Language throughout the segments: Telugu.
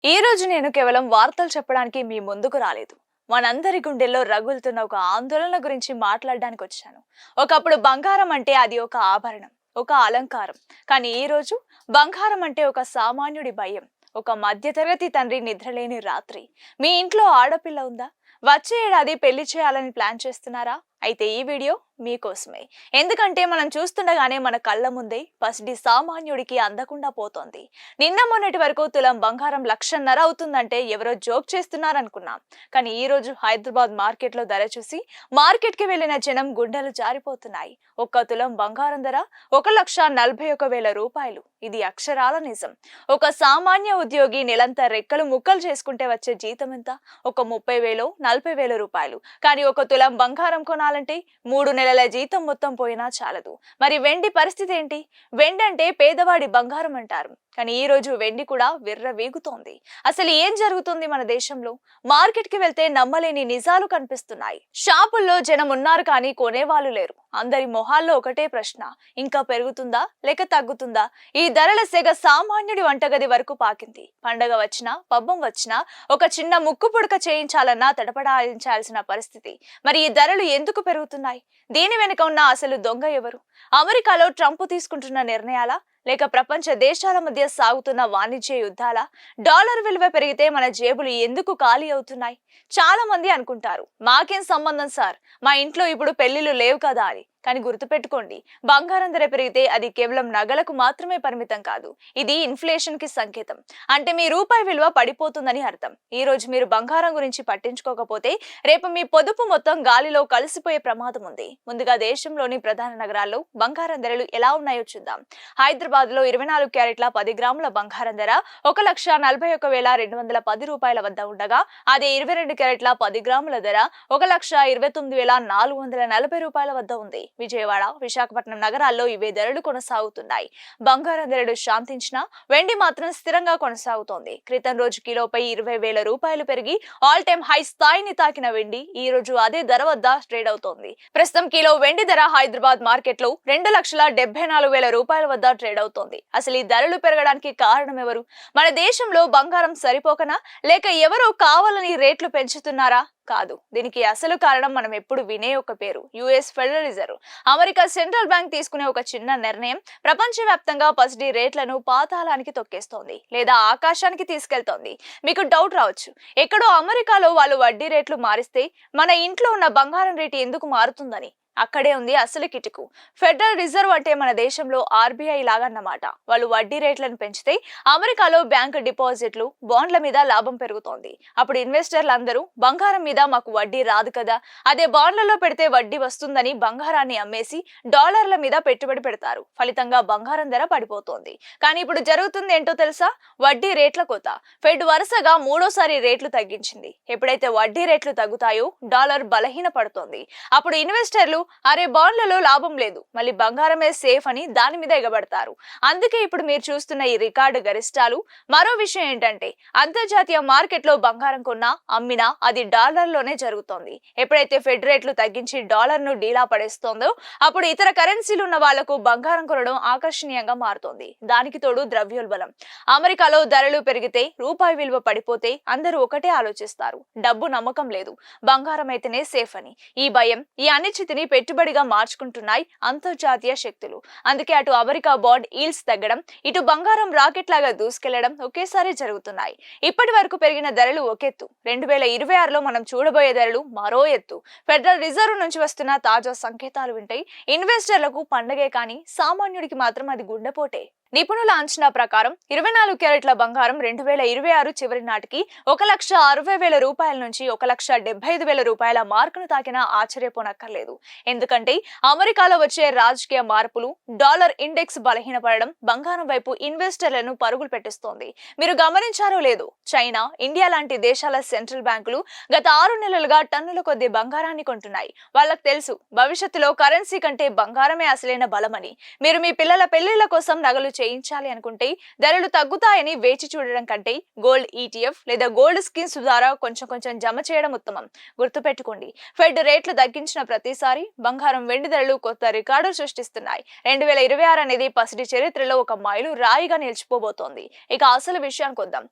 ఈ రోజు నేను కేవలం వార్తలు చెప్పడానికి మీ ముందుకు రాలేదు. మనందరి గుండెల్లో రగులుతున్న ఒక ఆందోళన గురించి మాట్లాడడానికి వచ్చాను. ఒకప్పుడు బంగారం అంటే అది ఒక ఆభరణం, ఒక అలంకారం. కానీ ఈ రోజు బంగారం అంటే ఒక సామాన్యుడి భయం, ఒక మధ్యతరగతి తండ్రి నిద్రలేని రాత్రి. మీ ఇంట్లో ఆడపిల్ల ఉందా? వచ్చే ఏడాది పెళ్లి చేయాలని ప్లాన్ చేస్తున్నారా? అయితే ఈ వీడియో మీకోసమే. ఎందుకంటే మనం చూస్తుండగానే మన కళ్ళ ముందే పసిడి సామాన్యుడికి అందకుండా పోతోంది. నిన్న మొన్నటి వరకు తులం బంగారం 1,50,000 అవుతుందంటే ఎవరో జోక్ చేస్తున్నారనుకున్నాం. కానీ ఈ రోజు హైదరాబాద్ మార్కెట్ లో ధర చూసి మార్కెట్ కి వెళ్లిన జనం గుండెలు జారిపోతున్నాయి. ఒక్క తులం బంగారం ధర 1,41,000 రూపాయలు. ఇది అక్షరాల నిజం. ఒక సామాన్య ఉద్యోగి నెలంతా రెక్కలు ముక్కలు చేసుకుంటే వచ్చే జీతం ఎంత? ఒక 30,000, 40,000 రూపాయలు. కానీ ఒక తులం బంగారం కొనాలంటే 3 నెలల జీతం మొత్తం పోయినా చాలదు. మరి వెండి పరిస్థితి ఏంటి? వెండి అంటే పేదవాడి బంగారం అంటారు. కానీ ఈ రోజు వెండి కూడా విర్రవీగుతోంది. అసలు ఏం జరుగుతుంది మన దేశంలో? మార్కెట్ కి వెళ్తే నమ్మలేని నిజాలు కనిపిస్తున్నాయి. షాపుల్లో జనం ఉన్నారు కానీ కొనేవాళ్ళు లేరు. అందరి మొహాల్లో ఒకటే ప్రశ్న: ఇంకా పెరుగుతుందా లేక తగ్గుతుందా? ఈ ధరల సెగ సామాన్యుడి వంటగది వరకు పాకింది. పండగ వచ్చినా పబ్బం వచ్చినా ఒక చిన్న ముక్కు పుడక చేయించాలన్నా తడపడాయించాల్సిన పరిస్థితి. మరి ఈ ధరలు ఎందుకు పెరుగుతున్నాయి? దీని వెనుక ఉన్న అసలు దొంగ ఎవరు? అమెరికాలో ట్రంప్ తీసుకుంటున్న నిర్ణయాలా, లేక ప్రపంచ దేశాల మధ్య సాగుతున్న వాణిజ్య యుద్ధాల? డాలర్ విలువ పెరిగితే మన జేబులు ఎందుకు ఖాళీ అవుతున్నాయి? చాలా మంది అనుకుంటారు, మాకేం సంబంధం సార్, మా ఇంట్లో ఇప్పుడు పెళ్లిళ్ళు లేవు కదా అని. కానీ గుర్తుపెట్టుకోండి, బంగారం ధర పెరిగితే అది కేవలం నగలకు మాత్రమే పరిమితం కాదు. ఇది ఇన్ఫ్లేషన్ కి సంకేతం. అంటే మీ రూపాయి విలువ పడిపోతుందని అర్థం. ఈ రోజు మీరు బంగారం గురించి పట్టించుకోకపోతే రేపు మీ పొదుపు మొత్తం గాలిలో కలిసిపోయే ప్రమాదం ఉంది. ముందుగా దేశంలోని ప్రధాన నగరాల్లో బంగారం ధరలు ఎలా ఉన్నాయో చూద్దాం. హైదరాబాద్ లో 24 క్యారెట్ల 10 గ్రాముల బంగారం ధర 1,41,210 రూపాయల వద్ద ఉండగా, అదే 22 క్యారెట్ల 10 గ్రాముల ధర 1,29,440 రూపాయల వద్ద ఉంది. విజయవాడ, విశాఖపట్నం నగరాల్లో ఇవే ధరలు కొనసాగుతున్నాయి. బంగారం ధరలు శాంతించినా వెండి మాత్రం స్థిరంగా కొనసాగుతోంది. క్రితం రోజు కిలోపై 20,000 రూపాయలు పెరిగి ఆల్ టైమ్ హై స్థాయిని తాకిన వెండి ఈ రోజు అదే ధర వద్ద ట్రేడ్ అవుతోంది. ప్రస్తుతం కిలో వెండి ధర హైదరాబాద్ మార్కెట్ లో 2,74,000 రూపాయల వద్ద ట్రేడ్ అవుతోంది. అసలు ఈ ధరలు పెరగడానికి కారణం ఎవరు? మన దేశంలో బంగారం సరిపోకనా, లేక ఎవరో కావాలని రేట్లు పెంచుతున్నారా? కాదు. దీనికి అసలు కారణం మనం ఎప్పుడు వినే ఒక పేరు: US federal reserve. America central bank తీసుకునే ఒక చిన్న నిర్ణయం ప్రపంచవ్యాప్తంగా పసిడి రేట్లను పాతాళానికి తొక్కేస్తోంది, లేదా ఆకాశానికి తీసుకెళ్తోంది. మీకు డౌట్ రావచ్చు, ఎక్కడో అమెరికాలో వాళ్ళు వడ్డీ రేట్లు మారిస్తే మన ఇంట్లో ఉన్న బంగారం రేటు ఎందుకు మారుతుందని. అక్కడే ఉంది అసలు కిటుకు. ఫెడరల్ రిజర్వ్ అంటే మన దేశంలో ఆర్బీఐ లాగన్నమాట. వాళ్ళు వడ్డీ రేట్లను పెంచితే అమెరికాలో బ్యాంకు డిపాజిట్లు, బాండ్ల మీద లాభం పెరుగుతోంది. అప్పుడు ఇన్వెస్టర్లు అందరూ బంగారం మీద మాకు వడ్డీ రాదు కదా, అదే బాండ్లలో పెడితే వడ్డీ వస్తుందని బంగారాన్ని అమ్మేసి డాలర్ల మీద పెట్టుబడి పెడతారు. ఫలితంగా బంగారం ధర పడిపోతోంది. కానీ ఇప్పుడు జరుగుతుంది ఏంటో తెలుసా? వడ్డీ రేట్ల కోత. ఫెడ్ వరుసగా 3వ సారి రేట్లు తగ్గించింది. ఎప్పుడైతే వడ్డీ రేట్లు తగ్గుతాయో డాలర్ బలహీన పడుతోంది. అప్పుడు ఇన్వెస్టర్లు అరే బాండ్లలో లాభం లేదు, మళ్ళీ బంగారమే సేఫ్ అని దాని మీద ఎగబడతారు. అందుకే ఇప్పుడు మీరు చూస్తున్న ఈ రికార్డు గరిష్టాలు. మరో విషయం ఏంటంటే, అంతర్జాతీయ మార్కెట్ లో బంగారం కొన్నా అమ్మినా అది డాలర్లోనే జరుగుతోంది. ఎప్పుడైతే ఫెడ్ రేట్లు తగ్గించి డాలర్ ను డీలా పడేస్తోందో అప్పుడు ఇతర కరెన్సీలు ఉన్న వాళ్లకు బంగారం కొనడం ఆకర్షణీయంగా మారుతోంది. దానికి తోడు ద్రవ్యోల్బణం. అమెరికాలో ధరలు పెరిగితే రూపాయి విలువ పడిపోతే అందరూ ఒకటే ఆలోచిస్తారు: డబ్బు నమ్మకం లేదు, బంగారం అయితేనే సేఫ్ అని. ఈ భయం, ఈ అనిశ్చితిని పెట్టుబడిగా మార్చుకుంటున్నాయి అంతర్జాతీయ శక్తులు. అందుకే అటు అమెరికా బాండ్ ఈల్డ్స్ తగ్గడం, ఇటు బంగారం రాకెట్ లాగా దూసుకెళ్లడం ఒకేసారి జరుగుతున్నాయి. ఇప్పటి వరకు పెరిగిన ధరలు ఒకెత్తు, 2026లో మనం చూడబోయే ధరలు మరో ఎత్తు. ఫెడరల్ రిజర్వ్ నుంచి వస్తున్న తాజా సంకేతాలు వింటే ఇన్వెస్టర్లకు పండగే కానీ సామాన్యుడికి మాత్రం అది గుండెపోటే. నిపుణుల అంచనా ప్రకారం 24 క్యారెట్ల బంగారం 2026 చివరి నాటికి 1,60,000 రూపాయల నుంచి 1,75,000 రూపాయల మార్కును తాకినా ఆశ్చర్యపోనక్కర్లేదు. ఎందుకంటే అమెరికాలో వచ్చే రాజకీయ మార్పులు, డాలర్ ఇండెక్స్ బలహీనపడడం బంగారం వైపు ఇన్వెస్టర్లను పరుగులు పెట్టిస్తోంది. మీరు గమనించారో లేదో, చైనా, ఇండియా లాంటి దేశాల సెంట్రల్ బ్యాంకులు గత 6 నెలలుగా టన్నుల కొద్ది బంగారాన్ని కొంటున్నాయి. వాళ్ళకు తెలుసు, భవిష్యత్తులో కరెన్సీ కంటే బంగారమే అసలైన బలమని. మీరు మీ పిల్లల పెళ్లిళ్ల కోసం నగలు చేయించాలి అనుకుంటే ధరలు తగ్గుతాయని వేచి చూడడం కంటే గోల్డ్ ఈటీఎఫ్ లేదా గోల్డ్ స్కీమ్స్ ద్వారా కొంచెం జమ చేయడం ఉత్తమం. గుర్తుపెట్టుకోండి, ఫెడ్ రేట్లు తగ్గించిన ప్రతిసారి బంగారం వెండి ధరలు కొత్త రికార్డులు సృష్టిస్తున్నాయి. 2026 అనేది పసిడి చరిత్రలో ఒక మైలు రాయిగా నిలిచిపోబోతోంది. ఇక అసలు విషయానికి వద్దాం.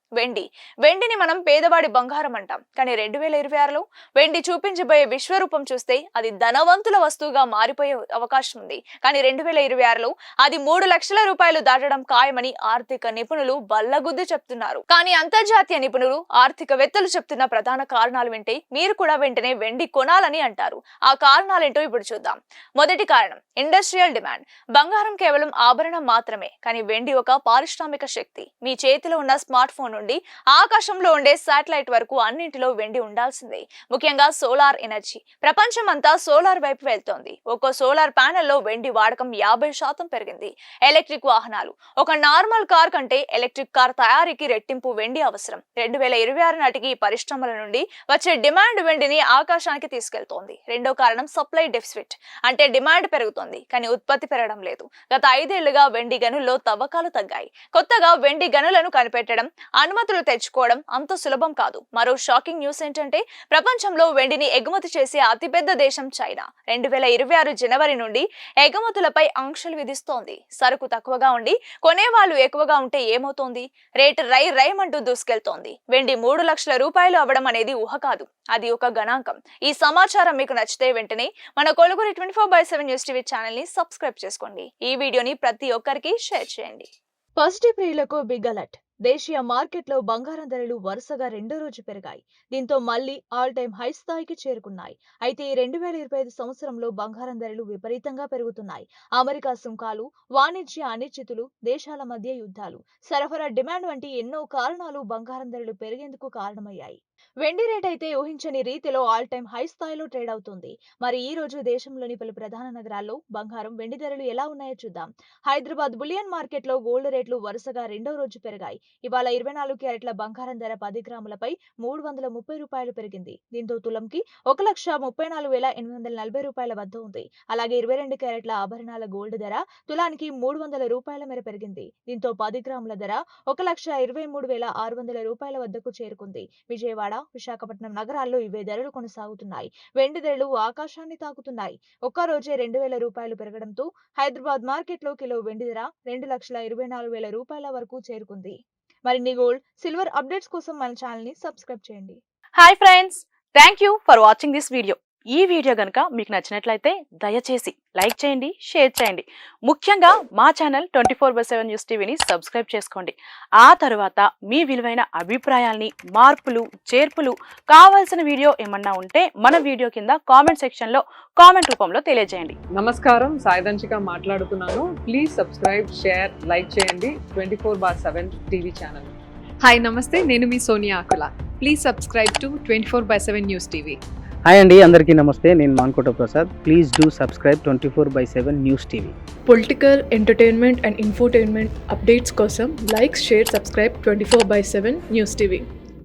వెండిని మనం పేదవాడి బంగారం అంటాం, కానీ 2026లో వెండి చూపించబోయే విశ్వరూపం చూస్తే అది ధనవంతుల వస్తువుగా మారిపోయే అవకాశం ఉంది. కానీ 2026లో అది 3 లక్షల రూపాయలు దాటడం ఖాయమని ఆర్థిక నిపుణులు బల్లగుద్ది చెప్తున్నారు. కానీ అంతర్జాతీయ నిపుణులు, ఆర్థికవేత్తలు చెప్తున్న ప్రధాన కారణాలు వింటే మీరు కూడా వెంటనే వెండి కొనాలని అంటారు. ఆ కారణాలేంటో ఇప్పుడు చూద్దాం. మొదటి కారణం ఇండస్ట్రియల్ డిమాండ్. బంగారం కేవలం ఆభరణం మాత్రమే, కానీ వెండి ఒక పారిశ్రామిక శక్తి. మీ చేతిలో ఉన్న స్మార్ట్ ఫోన్ నుండి ఆకాశంలో ఉండే శాటిలైట్ వరకు అన్నింటిలో వెండి ఉండాల్సిందే. ముఖ్యంగా సోలార్ ఎనర్జీ. ప్రపంచం అంతా సోలార్ వైపు వెళ్తోంది. ఒక్కో సోలార్ ప్యానెల్లో వెండి వాడకం 50% పెరిగింది. ఎలక్ట్రిక్ వాహనాలు. ఒక నార్మల్ కార్ కంటే ఎలక్ట్రిక్ కార్ తయారీకి రెట్టింపు వెండి అవసరం. 2026 నాటికి పరిశ్రమల నుండి వచ్చే డిమాండ్ వెండిని ఆకాశానికి తీసుకెళ్తోంది. రెండో కారణం సప్లై డెఫిసిట్. అంటే డిమాండ్ పెరుగుతోంది, కానీ ఉత్పత్తి పెరగడం లేదు. గత 5 ఏళ్లుగా వెండి గనుల్లో తవ్వకాలు తగ్గాయి. కొత్తగా వెండి గనులను కనిపెట్టడం, అనుమతులు తెచ్చుకోవడం అంత సులభం కాదు. మరో షాకింగ్ న్యూస్ ఏంటంటే ప్రపంచంలో వెండిని ఎగుమతి చేసే అతిపెద్ద దేశం చైనా 2026 జనవరి నుండి ఎగుమతులపై ఆంక్షలు విధిస్తోంది. సరుకు తక్కువగా ఉండి కొనేవాళ్లు ఎక్కువగా ఉంటే ఏమవుతోంది? రేటు రైమంటూ దూసుకెళ్తోంది. వెండి 3 లక్షల రూపాయలు అవ్వడం అనేది ఊహ కాదు, అది ఒక గణాంకం. ఈ సమాచారం మీకు నచ్చితే వెంటనే మన కొలుగురి 24/7 న్యూస్ టీవీ ఛానల్ ని సబ్స్క్రైబ్ చేసుకోండి. ఈ వీడియోని ప్రతి ఒక్కరికి షేర్ చేయండి. పసిడి ప్రియులకు బిగ్ అలర్ట్. దేశీయ మార్కెట్లో బంగారం ధరలు వరుసగా రెండో రోజు పెరిగాయి. దీంతో మళ్లీ ఆల్ టైమ్ హై స్థాయికి చేరుకున్నాయి. అయితే ఈ 2025 సంవత్సరంలో బంగారం ధరలు విపరీతంగా పెరుగుతున్నాయి. అమెరికా సుంకాలు, వాణిజ్య అనిశ్చితులు, దేశాల మధ్య యుద్ధాలు, సరఫరా డిమాండ్ వంటి ఎన్నో కారణాలు బంగారం ధరలు పెరిగేందుకు కారణమయ్యాయి. వెండి రేట్ అయితే ఊహించని రీతిలో ఆల్ టైమ్ హై స్థాయిలో ట్రేడ్ అవుతుంది. మరి ఈ రోజు దేశంలోని పలు ప్రధాన నగరాల్లో బంగారం, వెండి ధరలు ఎలా ఉన్నాయో చూద్దాం. హైదరాబాద్ బులియన్ మార్కెట్ లో గోల్డ్ రేట్లు వరుసగా రెండో రోజు పెరిగాయి. ఇవాళ 24 క్యారెట్ల బంగారం ధర 10 గ్రాములపై 330 రూపాయలు పెరిగింది. దీంతో తులంకి 1,34,840 రూపాయల వద్ద ఉంది. అలాగే 22 క్యారెట్ల ఆభరణాల గోల్డ్ ధర తులానికి 300 రూపాయల మేర పెరిగింది. దీంతో 10 గ్రాముల ధర 1,23,600 రూపాయల వద్దకు చేరుకుంది. విజయవాడ, విశాఖపట్నం నగరాల్లో ఇవే ధరలు కొనసాగుతున్నాయి. వెండి ధరలు ఆకాశాన్ని తాకుతున్నాయి. ఒక్క రోజే 2,000 రూపాయలు పెరగడంతో హైదరాబాద్ మార్కెట్ లో కిలో వెండి ధర 2,24,000 రూపాయల వరకు చేరుకుంది. మరిన్ని గోల్డ్, సిల్వర్ అప్డేట్స్ కోసం మన ఛానల్ ని సబ్స్క్రైబ్ చేయండి. Hi friends, thank you for watching this video. ఈ వీడియో గనుక మీకు నచ్చినట్లయితే దయచేసి లైక్ చేయండి, షేర్ చేయండి. ముఖ్యంగా మా ఛానల్ 24/7 న్యూస్ టీవీని సబ్స్క్రైబ్ చేసుకోండి. ఆ తర్వాత మీ విలువైన అభిప్రాయాల్ని, మార్పులు, చేర్పులు, కావాల్సిన వీడియో ఏమన్నా ఉంటే మన వీడియో కింద కామెంట్ సెక్షన్ లో కామెంట్ రూపంలో తెలియజేయండి. నమస్కారం, సాయిదంచిక మాట్లాడుతున్నాను. ప్లీజ్ సబ్స్క్రైబ్, షేర్, లైక్ చేయండి 24/7 టీవీ ఛానల్. హాయ్ నమస్తే, నేను మీ Sonia Akula. Please subscribe to 24/7 news TV. Hi అండి, అందరికీ నమస్తే. నేను Mankota Prasad. Please do subscribe 24/7 news TV. Political, entertainment and infotainment updates కోసం like, share, subscribe 24/7 news TV.